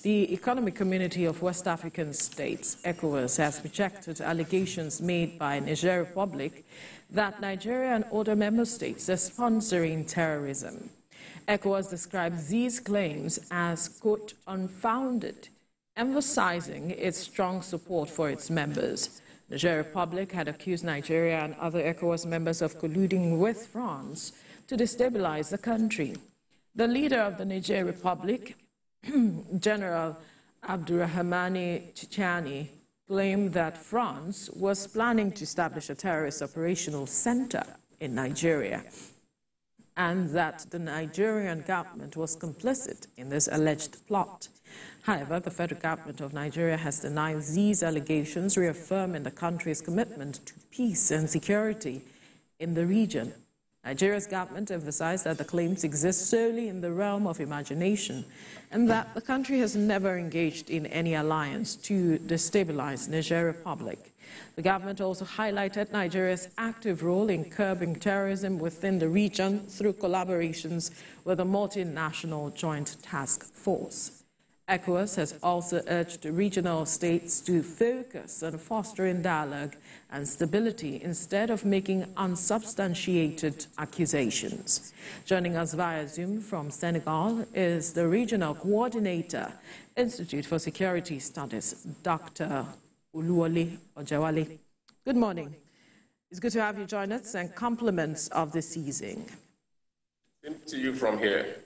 The Economic Community of West African States, ECOWAS, has rejected allegations made by Niger Republic that Nigeria and other member states are sponsoring terrorism. ECOWAS describes these claims as, quote, unfounded, emphasizing its strong support for its members. Niger Republic had accused Nigeria and other ECOWAS members of colluding with France to destabilize the country. The leader of the Niger Republic, General Abdurrahmane Tchiani, claimed that France was planning to establish a terrorist operational center in Nigeria and that the Nigerian government was complicit in this alleged plot. However, the federal government of Nigeria has denied these allegations, reaffirming the country's commitment to peace and security in the region. Nigeria's government emphasized that the claims exist solely in the realm of imagination and that the country has never engaged in any alliance to destabilize Niger Republic. The government also highlighted Nigeria's active role in curbing terrorism within the region through collaborations with the multinational Joint Task Force. ECOWAS has also urged regional states to focus on fostering dialogue and stability instead of making unsubstantiated accusations. Joining us via Zoom from Senegal is the Regional Coordinator, Institute for Security Studies, Dr. Oluwole Ojawale. Good morning. It's good to have you join us and compliments of the season. Same to you from here.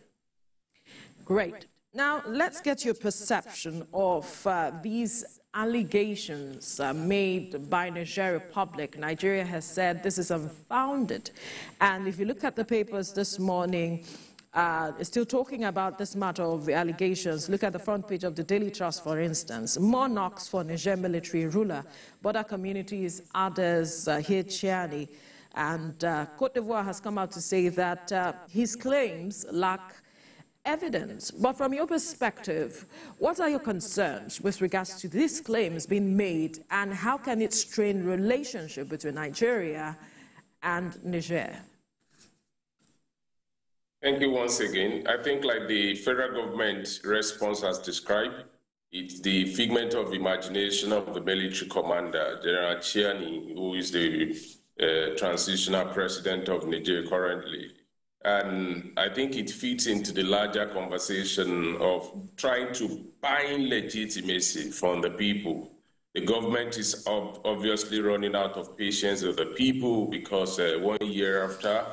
Great. Now, let's get your perception of these allegations made by Niger Republic. Nigeria has said this is unfounded. And if you look at the papers this morning, it's still talking about this matter of the allegations. Look at the front page of the Daily Trust, for instance. More knocks for Niger military ruler. Border communities, others, here Tchiani. And Cote d'Ivoire has come out to say that his claims lack evidence. But from your perspective, what are your concerns with regards to these claims being made, and how can it strain relationship between Nigeria and Niger? Thank you once again. I think, like the federal government response has described, it's the figment of imagination of the military commander, General Tchiani, who is the transitional president of Niger currently. And I think it fits into the larger conversation of trying to bind legitimacy from the people. The government is obviously running out of patience with the people because 1 year after,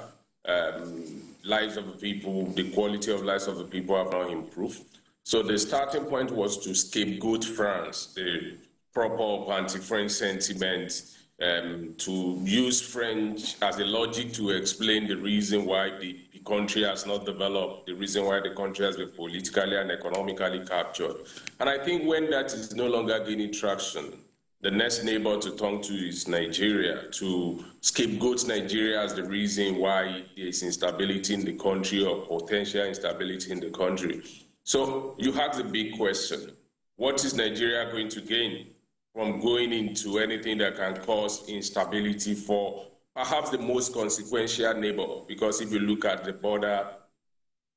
lives of the people, the quality of lives of the people have not improved. So the starting point was to scapegoat France, the proper anti-French sentiment, to use French as a logic to explain the reason why the country has not developed, the reason why the country has been politically and economically captured. And I think when that is no longer gaining traction, the next neighbor to turn to is Nigeria, to scapegoat Nigeria as the reason why there is instability in the country or potential instability in the country. So you have the big question: what is Nigeria going to gain from going into anything that can cause instability for perhaps the most consequential neighbor? Because if you look at the border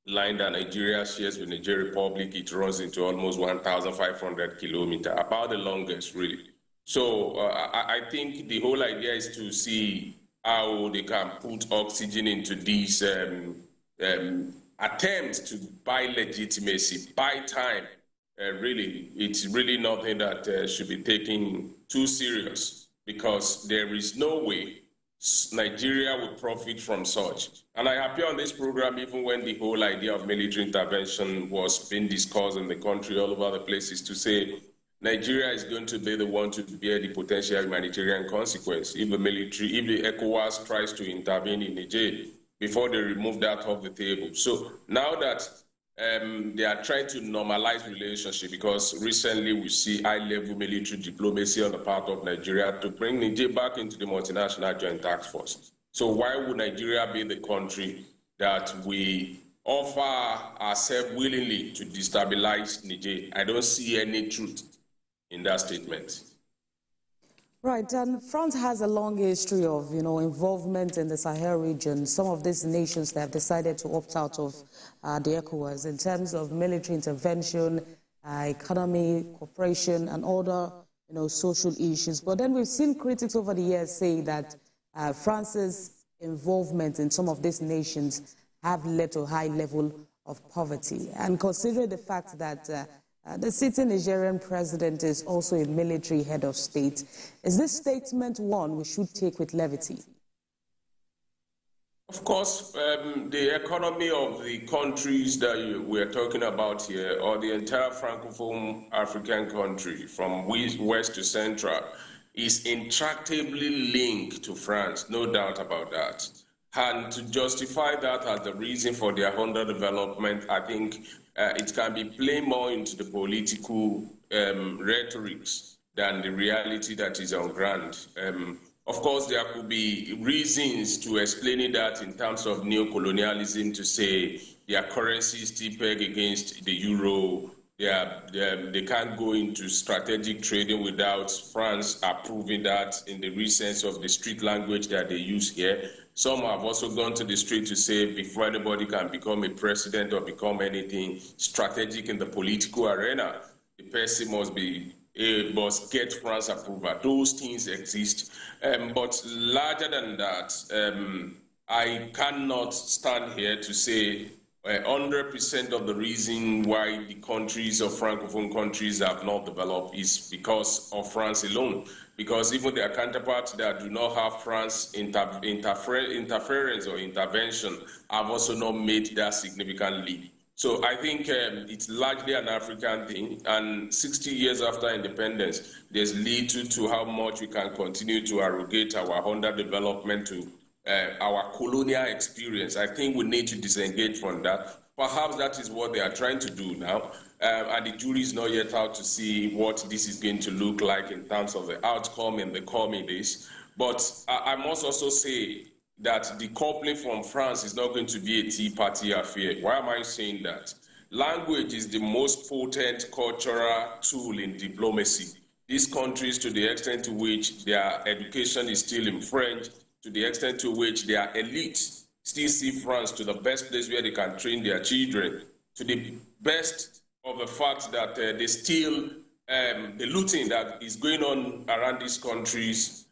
line that Nigeria shares with Niger Republic, it runs into almost 1,500 kilometers, about the longest, really. So I think the whole idea is to see how they can put oxygen into these attempts to buy legitimacy, buy time. Really, it's really nothing that should be taken too serious, because there is no way Nigeria would profit from such. And I appear on this program even when the whole idea of military intervention was being discussed in the country all over the places, to say Nigeria is going to be the one to bear the potential humanitarian consequence if the military, if the ECOWAS tries to intervene in Niger before they remove that off the table. So now that they are trying to normalize relationship, because recently we see high-level military diplomacy on the part of Nigeria to bring Niger back into the multinational Joint Task Force. So why would Nigeria be the country that we offer ourselves willingly to destabilize Niger? I don't see any truth in that statement. Right, and France has a long history of, involvement in the Sahel region. Some of these nations that have decided to opt out of the ECOWAS in terms of military intervention economy, cooperation, and other social issues. But then we've seen critics over the years say that France's involvement in some of these nations have led to a high level of poverty. And considering the fact that the sitting Nigerian president is also a military head of state, is this statement one we should take with levity? Of course, the economy of the countries that we are talking about here, or the entire Francophone African country, from west to central, is intractably linked to France, no doubt about that. And to justify that as the reason for their underdevelopment, I think it can be playing more into the political rhetorics than the reality that is on ground. Of course, there could be reasons to explain that in terms of neo-colonialism, to say their currency is still pegged against the euro. They can't go into strategic trading without France approving that, in the real sense of the street language that they use here. Some have also gone to the street to say before anybody can become a president or become anything strategic in the political arena, the person must get France approval. Those things exist. But larger than that, I cannot stand here to say 100% of the reason why the countries of Francophone countries have not developed is because of France alone. Because even their counterparts that do not have France interference or intervention have also not made that significant leap. So I think it's largely an African thing, and 60 years after independence, there's little to how much we can continue to arrogate our underdevelopment to our colonial experience. I think we need to disengage from that. Perhaps that is what they are trying to do now, and the jury is not yet out to see what this is going to look like in terms of the outcome in the coming days. But I must also say that decoupling from France is not going to be a Tea Party affair. Why am I saying that? Language is the most potent cultural tool in diplomacy. These countries, to the extent to which their education is still in French, to the extent to which their elite still see France to the best place where they can train their children, to the best of the fact that they still, the looting that is going on around these countries,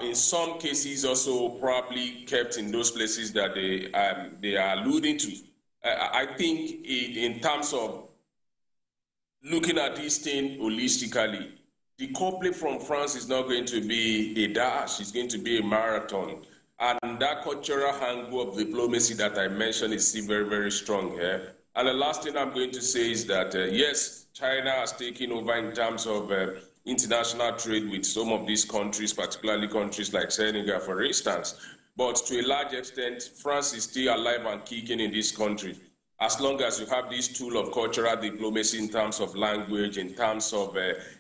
in some cases also probably kept in those places that they are alluding to. I think in terms of looking at this thing holistically, decoupling from France is not going to be a dash, it's going to be a marathon. And that cultural angle of diplomacy that I mentioned is still very, very strong here. And the last thing I'm going to say is that, yes, China has taken over in terms of international trade with some of these countries, particularly countries like Senegal, for instance. But to a large extent, France is still alive and kicking in this country. As long as you have this tool of cultural diplomacy in terms of language, in terms of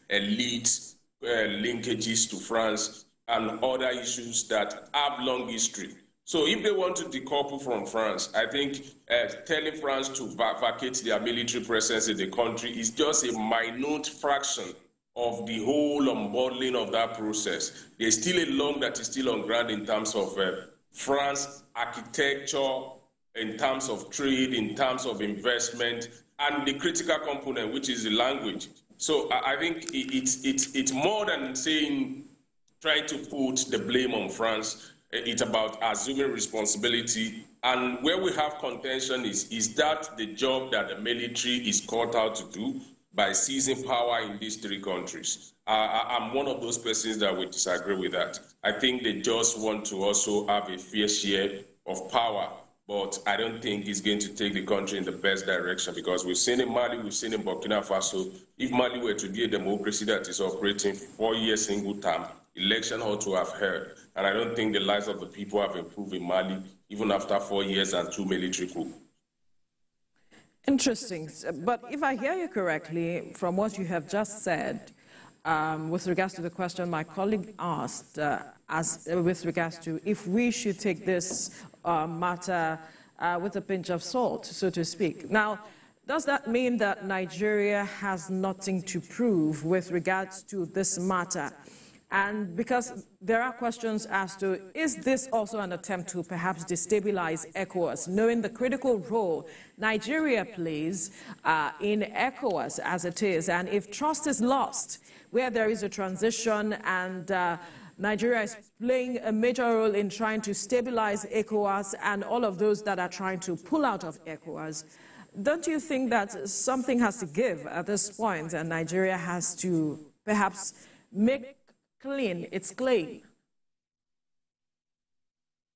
elite linkages to France and other issues that have long history. So if they want to decouple from France, I think telling France to vacate their military presence in the country is just a minute fraction of the whole unbundling of that process. There's still a long that is still on ground in terms of France architecture, in terms of trade, in terms of investment, and the critical component, which is the language. So I think it's more than trying to put the blame on France. It's about assuming responsibility. And where we have contention is that the job that the military is called out to do by seizing power in these three countries. I'm one of those persons that would disagree with that. I think they just want to also have a fair share of power, but I don't think it's going to take the country in the best direction, because we've seen in Mali, we've seen in Burkina Faso. If Mali were to be a democracy that is operating 4 years single term, election ought to have held. And I don't think the lives of the people have improved in Mali, even after 4 years and 2 military coups. Interesting. But if I hear you correctly, from what you have just said, with regards to the question my colleague asked, with regards to if we should take this matter with a pinch of salt, so to speak. Now, does that mean that Nigeria has nothing to prove with regards to this matter? And because there are questions as to, is this also an attempt to perhaps destabilize ECOWAS, knowing the critical role Nigeria plays in ECOWAS as it is? And if trust is lost, where there is a transition and Nigeria is playing a major role in trying to stabilize ECOWAS and all of those that are trying to pull out of ECOWAS, don't you think that something has to give at this point and Nigeria has to perhaps make clean its claim?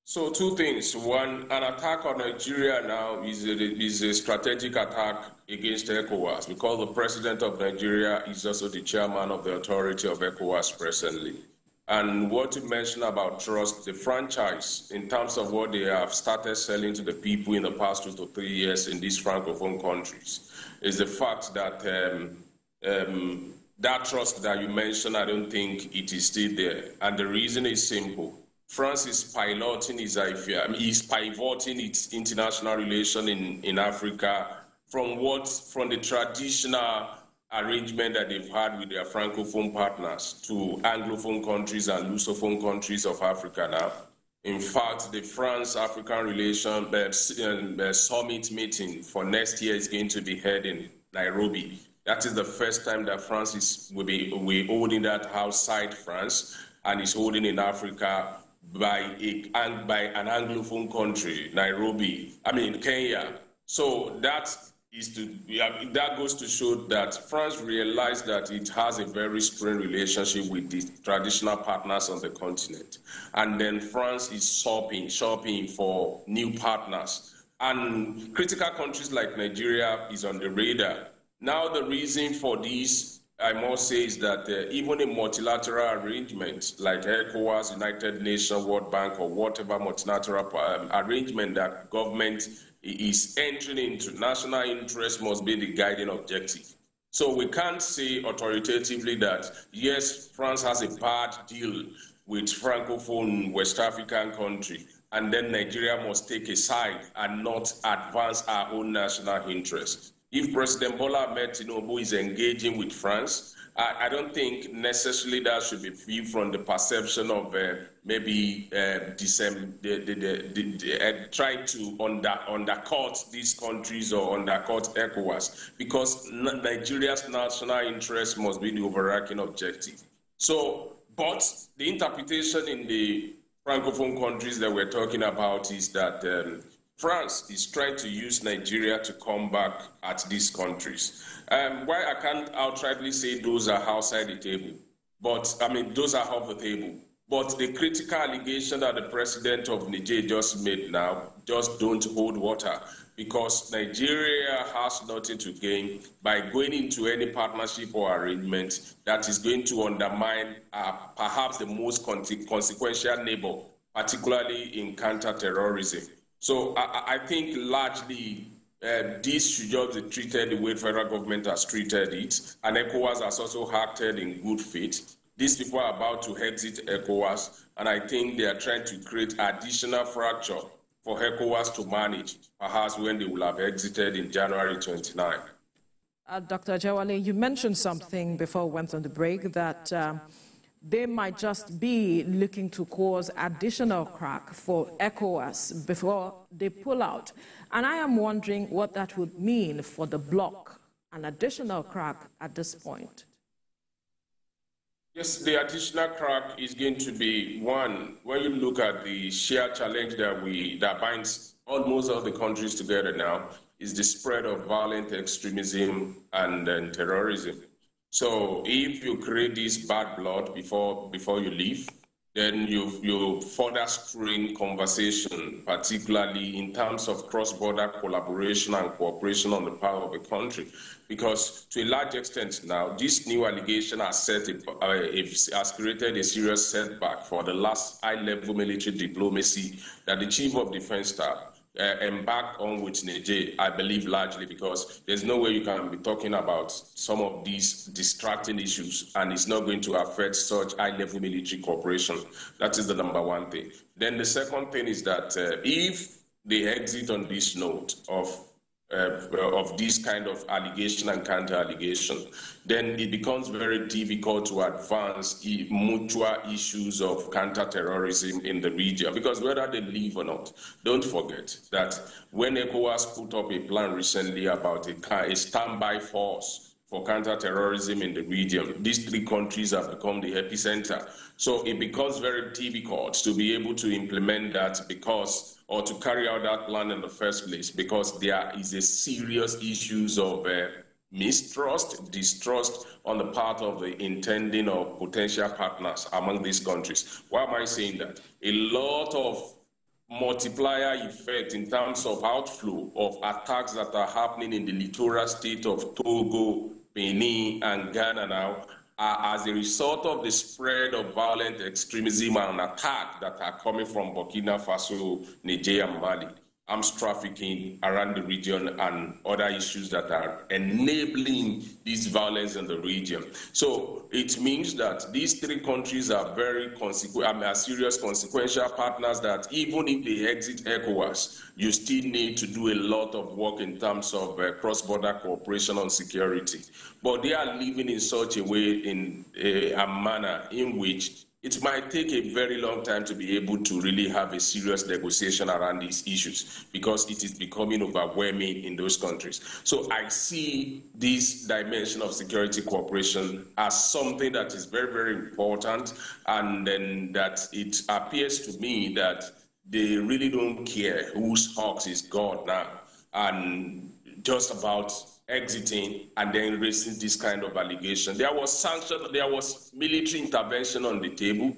So two things. One, an attack on Nigeria now is a strategic attack against ECOWAS because the president of Nigeria is also the chairman of the authority of ECOWAS presently. And what you mentioned about trust, the franchise, in terms of what they have started selling to the people in the past 2 to 3 years in these Francophone countries, is the fact that that trust that you mentioned, I don't think it is still there. And the reason is simple. France is pivoting its international relation in Africa from the traditional arrangement that they've had with their Francophone partners to Anglophone countries and Lusophone countries of Africa now. In fact, the France-African Relation Summit meeting for next year is going to be held in Nairobi. That is the first time that France will be holding that outside France, and is holding in Africa by an Anglophone country, Kenya. So that goes to show that France realized that it has a very strained relationship with the traditional partners on the continent. And then France is shopping for new partners. And critical countries like Nigeria is on the radar. Now the reason for this, I must say, is that even a multilateral arrangement like ECOWAS, United Nations, World Bank, or whatever multilateral arrangement that government is entering into, national interest must be the guiding objective. So we can't say authoritatively that, yes, France has a bad deal with Francophone West African country, and then Nigeria must take a side and not advance our own national interest. If President Bola Ahmed Tinubu is engaging with France, I don't think necessarily that should be viewed from the perception of trying to undercut these countries or undercut ECOWAS, because Nigeria's national interest must be the overarching objective. So, but the interpretation in the Francophone countries that we're talking about is that France is trying to use Nigeria to come back at these countries. Why I can't outrightly say those are outside the table, but those are off the table. But the critical allegation that the president of Niger just made now just don't hold water, because Nigeria has nothing to gain by going into any partnership or arrangement that is going to undermine perhaps the most consequential neighbor, particularly in counter-terrorism. So I think largely this should just be treated the way the federal government has treated it, and ECOWAS has also acted in good faith. These people are about to exit ECOWAS, and I think they are trying to create additional fracture for ECOWAS to manage, perhaps when they will have exited in January 29. Dr. Ajewale, you mentioned something before we went on the break, that they might just be looking to cause additional crack for ECOWAS before they pull out. And I am wondering what that would mean for the bloc, an additional crack at this point. Yes, the additional crack is going to be one. When you look at the shared challenge that binds almost all the countries together now, is the spread of violent extremism and terrorism. So if you create this bad blood before you leave, then you further strain conversation, particularly in terms of cross-border collaboration and cooperation on the part of the country. Because to a large extent now, this new allegation has created a serious setback for the last high-level military diplomacy that the Chief of Defense Staff embarked on with Niger, I believe largely because there's no way you can be talking about some of these distracting issues and it's not going to affect such high-level military cooperation. That is the number one thing. Then the second thing is that if they exit on this note of of this kind of allegation and counter-allegation, then it becomes very difficult to advance mutual issues of counter-terrorism in the region, because whether they leave or not, don't forget that when ECOWAS put up a plan recently about a standby force for counter-terrorism in the region, these three countries have become the epicenter. So it becomes very difficult to be able to implement that or to carry out that plan in the first place, because there is a serious issues of mistrust, distrust on the part of the intending or potential partners among these countries. Why am I saying that? A lot of multiplier effect in terms of outflow of attacks that are happening in the littoral state of Togo, Benin, and Ghana now are as a result of the spread of violent extremism and attack that are coming from Burkina Faso, Niger, and Mali, arms trafficking around the region, and other issues that are enabling this violence in the region. So it means that these three countries are very serious consequential partners that even if they exit ECOWAS, you still need to do a lot of work in terms of cross-border cooperation on security. But they are living in such a way, in a manner in which it might take a very long time to be able to really have a serious negotiation around these issues, because it is becoming overwhelming in those countries. So I see this dimension of security cooperation as something that is very, very important, and then that it appears to me that they really don't care whose ox is God now, and just about exiting and then raising this kind of allegation. There was sanction, there was military intervention on the table.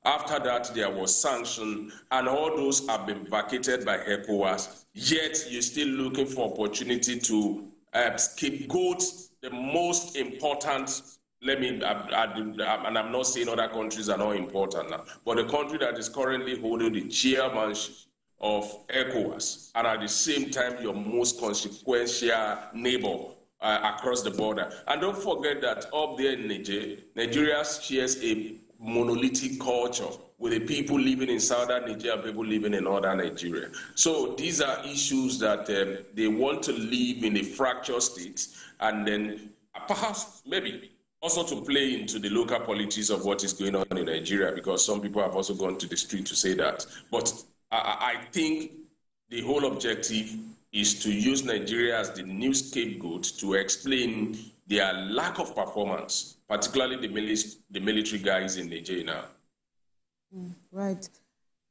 After that, there was sanction, and all those have been vacated by ECOWAS. Yet you're still looking for opportunity to scapegoat the most important. And I'm not saying other countries are not important now, but the country that is currently holding the chairmanship of ECOWAS, and at the same time your most consequential neighbor across the border. And don't forget that up there in Nigeria shares a monolithic culture with the people living in southern Nigeria and people living in northern Nigeria. So these are issues that they want to live in a fractured state, and then perhaps maybe also to play into the local politics of what is going on in Nigeria, because some people have also gone to the street to say that. But I think the whole objective is to use Nigeria as the new scapegoat to explain their lack of performance, particularly the military guys in Nigeria now. Right.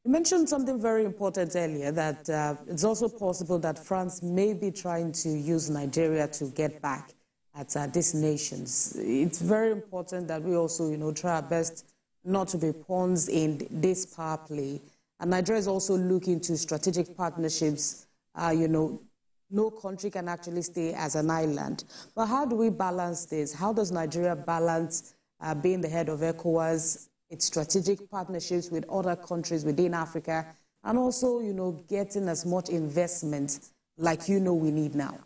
You mentioned something very important earlier, that it's also possible that France may be trying to use Nigeria to get back at these nations. It's very important that we also, try our best not to be pawns in this power play. And Nigeria is also looking to strategic partnerships. No country can actually stay as an island. But how do we balance this? How does Nigeria balance being the head of ECOWAS, its strategic partnerships with other countries within Africa, and also, getting as much investment like we need now?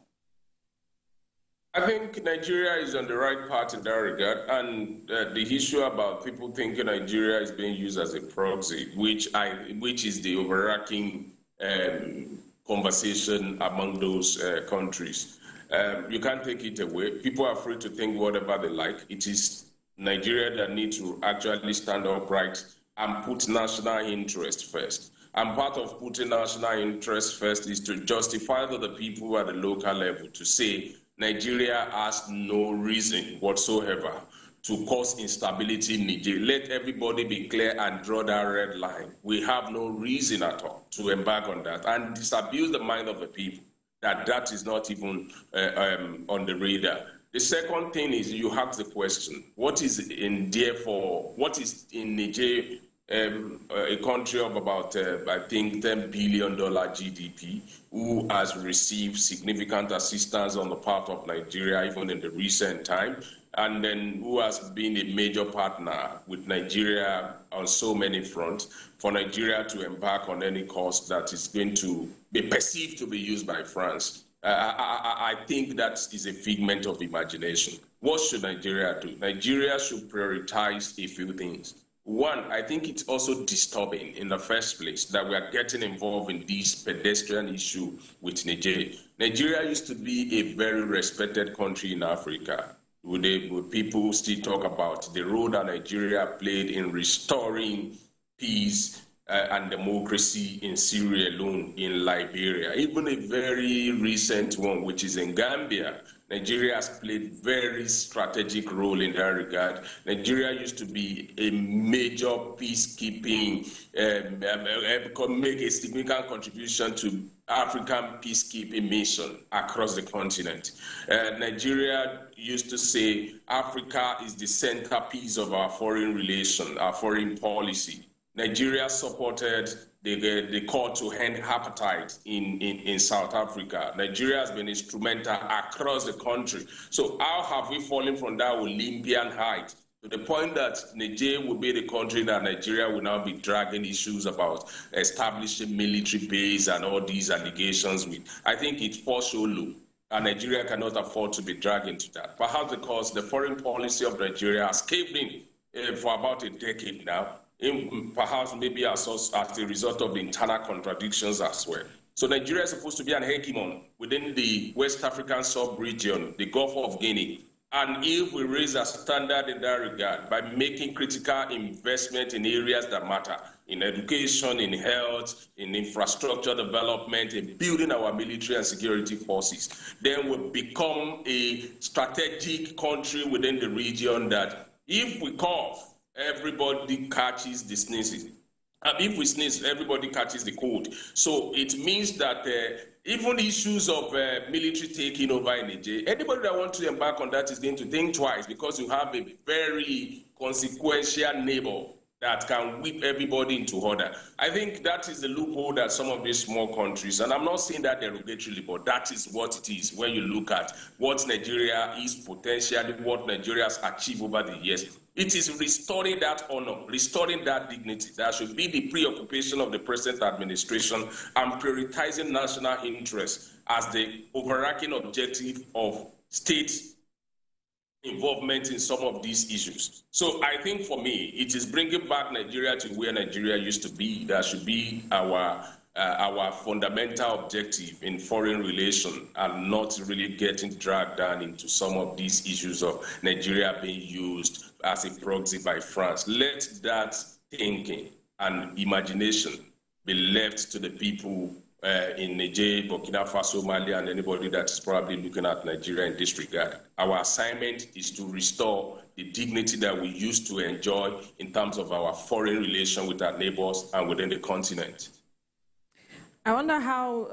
I think Nigeria is on the right path in that regard, and the issue about people thinking Nigeria is being used as a proxy, which is the overarching conversation among those countries. You can't take it away. People are free to think whatever they like. It is Nigeria that needs to actually stand upright and put national interest first. And part of putting national interest first is to justify to the people at the local level to say, Nigeria has no reason whatsoever to cause instability in Nigeria. Let everybody be clear and draw that red line. We have no reason at all to embark on that and disabuse the mind of the people that is not even on the radar. The second thing is you ask the question, what is in Niger, a country of about, I think, $10 billion GDP, who has received significant assistance on the part of Nigeria, even in the recent time, and then who has been a major partner with Nigeria on so many fronts, for Nigeria to embark on any course that is going to be perceived to be used by France. I think that is a figment of imagination. What should Nigeria do? Nigeria should prioritize a few things. One, I think it's also disturbing in the first place that we are getting involved in this pedestrian issue with Niger. Nigeria used to be a very respected country in Africa. Would people still talk about the role that Nigeria played in restoring peace and democracy in Syria alone, in Liberia, even a very recent one, which is in Gambia. Nigeria has played very strategic role in that regard. Nigeria used to be a major peacekeeping, make a significant contribution to African peacekeeping mission across the continent. Nigeria used to say Africa is the centerpiece of our foreign relation, our foreign policy. Nigeria supported the call to end apartheid in South Africa. Nigeria has been instrumental across the country. So how have we fallen from that Olympian height to the point that Niger will be the country that Nigeria will now be dragging issues about establishing military base and all these allegations with? I think it falls so low, and Nigeria cannot afford to be dragged into that. Perhaps because the foreign policy of Nigeria has caved in for about a decade now, perhaps maybe as a result of the internal contradictions as well. So Nigeria is supposed to be an hegemon within the West African sub-region, the Gulf of Guinea. And if we raise a standard in that regard by making critical investment in areas that matter, in education, in health, in infrastructure development, in building our military and security forces, then we'll become a strategic country within the region that if we cough, everybody catches the sneezing. If we sneeze, everybody catches the cold. So it means that even issues of military taking over in Niger, anybody that wants to embark on that is going to think twice, because you have a very consequential neighbor that can whip everybody into order. I think that is the loophole that some of these small countries, and I'm not saying that derogatorily, but that is what it is when you look at what Nigeria is potentially, what Nigeria has achieved over the years. It is restoring that honor, restoring that dignity. That should be the preoccupation of the present administration, and prioritizing national interests as the overarching objective of state involvement in some of these issues. So I think for me, it is bringing back Nigeria to where Nigeria used to be. That should be our fundamental objective in foreign relations, and not really getting dragged down into some of these issues of Nigeria being used as a proxy by France. Let that thinking and imagination be left to the people in Niger, Burkina Faso, Mali, and anybody that is probably looking at Nigeria in this regard. Our assignment is to restore the dignity that we used to enjoy in terms of our foreign relation with our neighbors and within the continent. I wonder how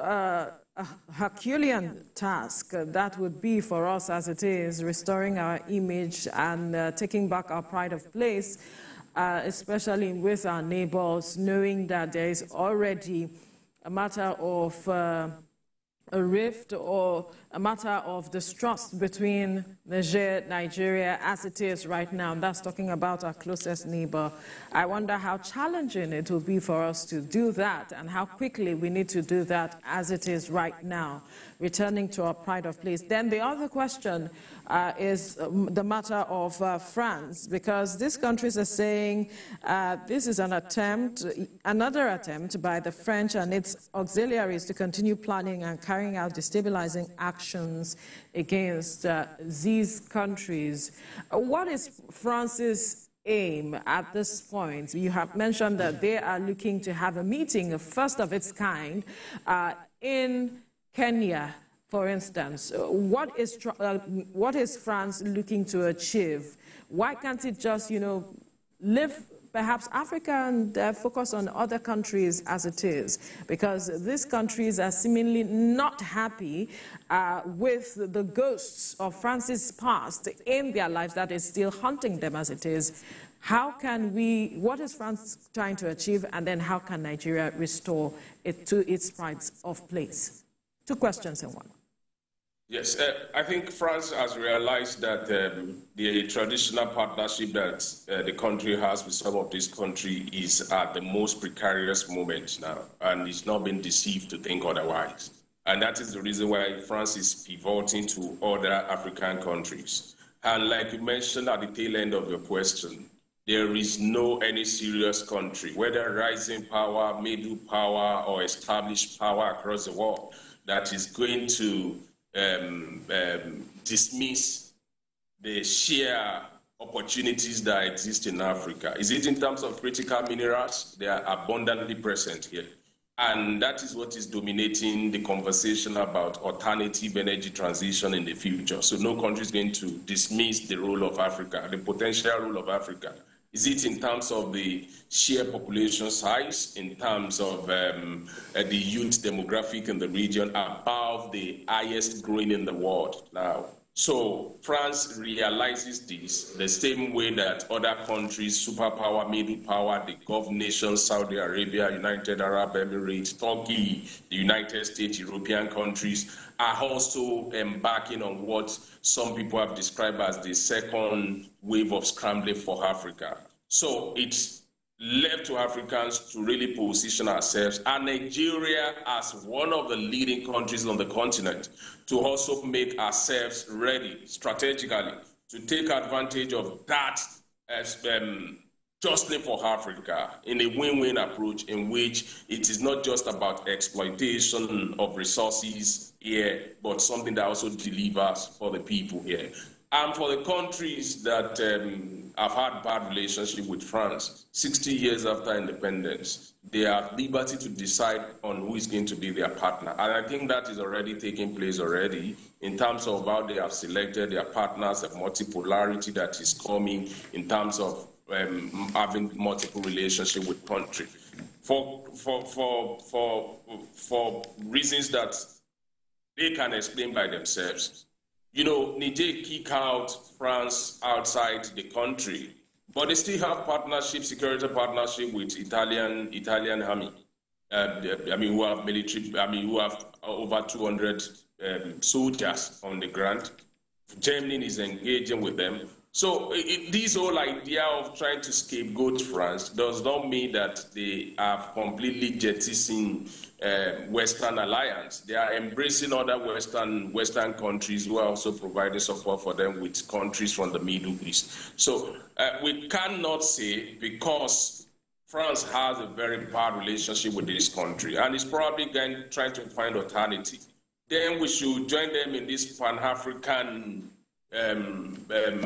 a Herculean task that would be for us as it is, restoring our image and taking back our pride of place, especially with our neighbors, knowing that there is already a matter of a rift or a matter of distrust between Nigeria as it is right now. And that's talking about our closest neighbor. I wonder how challenging it will be for us to do that, and how quickly we need to do that as it is right now, returning to our pride of place. Then the other question is the matter of France, because these countries are saying this is an attempt, another attempt by the French and its auxiliaries to continue planning and carrying out destabilizing actions against these countries. What is France's aim at this point? You have mentioned that they are looking to have a meeting, a first of its kind, in Kenya, for instance. What is France looking to achieve? Why can't it just, live perhaps Africa and focus on other countries as it is? Because these countries are seemingly not happy with the ghosts of France's past in their lives that is still haunting them as it is. What is France trying to achieve, and then how can Nigeria restore it to its pride of place? Two questions in one. Yes, I think France has realized that the traditional partnership that the country has with some of this country is at the most precarious moment now, and it's not been deceived to think otherwise. And that is the reason why France is pivoting to other African countries. And like you mentioned at the tail end of your question, there is no any serious country, whether rising power, middle power, or established power across the world, that is going to dismiss the sheer opportunities that exist in Africa. Is it in terms of critical minerals? They are abundantly present here. And that is what is dominating the conversation about alternative energy transition in the future. So no country is going to dismiss the role of Africa, the potential role of Africa. Is it in terms of the sheer population size, in terms of the youth demographic in the region, above the highest growing in the world now? So France realizes this the same way that other countries, superpower, middle power, the Gulf nations, Saudi Arabia, United Arab Emirates, Turkey, the United States, European countries, are also embarking on what some people have described as the second wave of scrambling for Africa. So it's left to Africans to really position ourselves, and Nigeria as one of the leading countries on the continent to also make ourselves ready strategically to take advantage of that as jostling for Africa in a win-win approach in which it is not just about exploitation of resources here, but something that also delivers for the people here. And for the countries that have had bad relationship with France, 60 years after independence, they have liberty to decide on who is going to be their partner. And I think that is already taking place already in terms of how they have selected their partners, the multipolarity that is coming in terms of having multiple relationship with country. For reasons that they can explain by themselves. You know, Niger kick out France outside the country, but they still have partnership, security partnership with Italian army. Who have military, who have over 200 soldiers on the ground. Germany is engaging with them. So this whole idea of trying to scapegoat France does not mean that they have completely jettisoned Western alliance. They are embracing other Western countries who are also providing support for them with countries from the Middle East. So we cannot say because France has a very bad relationship with this country and is probably trying to find alternative, then we should join them in this Pan-African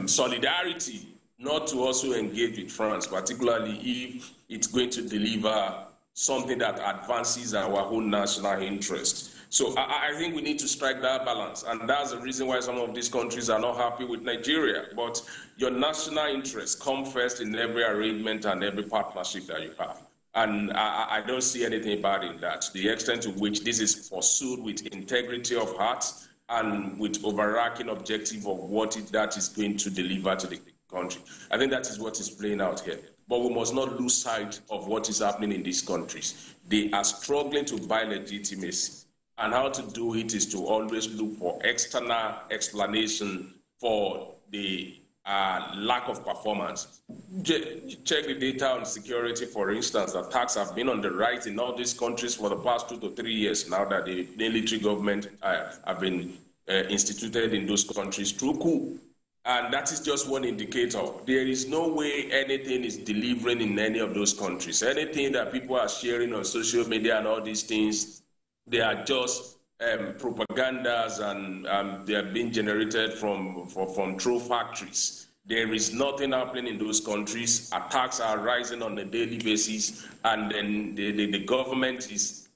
solidarity, not to also engage with France, particularly if it's going to deliver something that advances our own national interest. So I think we need to strike that balance, and that's the reason why some of these countries are not happy with Nigeria. But your national interests come first in every arrangement and every partnership that you have. And I don't see anything bad in that. The extent to which this is pursued with integrity of heart and with overarching objective of what that is going to deliver to the country. I think that is what is playing out here. But we must not lose sight of what is happening in these countries. They are struggling to buy legitimacy. And how to do it is to always look for external explanation for the lack of performance. Check the data on security, for instance. Attacks have been on the rise in all these countries for the past 2 to 3 years now that the military government have been instituted in those countries through coup. And that is just one indicator. There is no way anything is delivering in any of those countries. Anything that people are sharing on social media and all these things, they are just propagandas, and they are being generated from true factories. There is nothing happening in those countries. Attacks are rising on a daily basis, and then the government is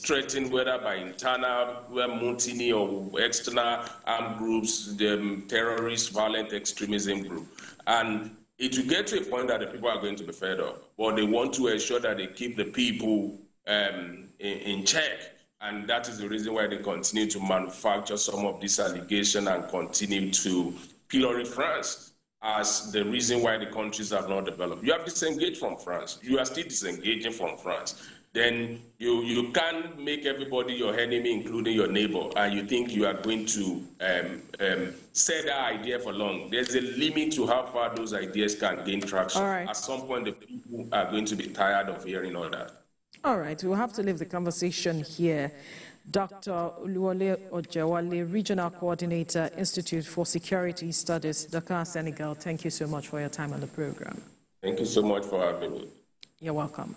threatened, whether by internal mutiny or external armed groups, the terrorist, violent extremism group. And it will get to a point that the people are going to be fed up, but they want to ensure that they keep the people in check. And that is the reason why they continue to manufacture some of these allegations and continue to pillory France as the reason why the countries have not developed. You have disengaged from France. You are still disengaging from France. Then you can't make everybody your enemy, including your neighbor, and you think you are going to say that idea for long. There's a limit to how far those ideas can gain traction. All right. At some point, the people are going to be tired of hearing all that. All right, we'll have to leave the conversation here. Dr. Oluwole Ojewale, Regional Coordinator, Institute for Security Studies, Dakar, Senegal, thank you so much for your time on the program. Thank you so much for having me. You're welcome.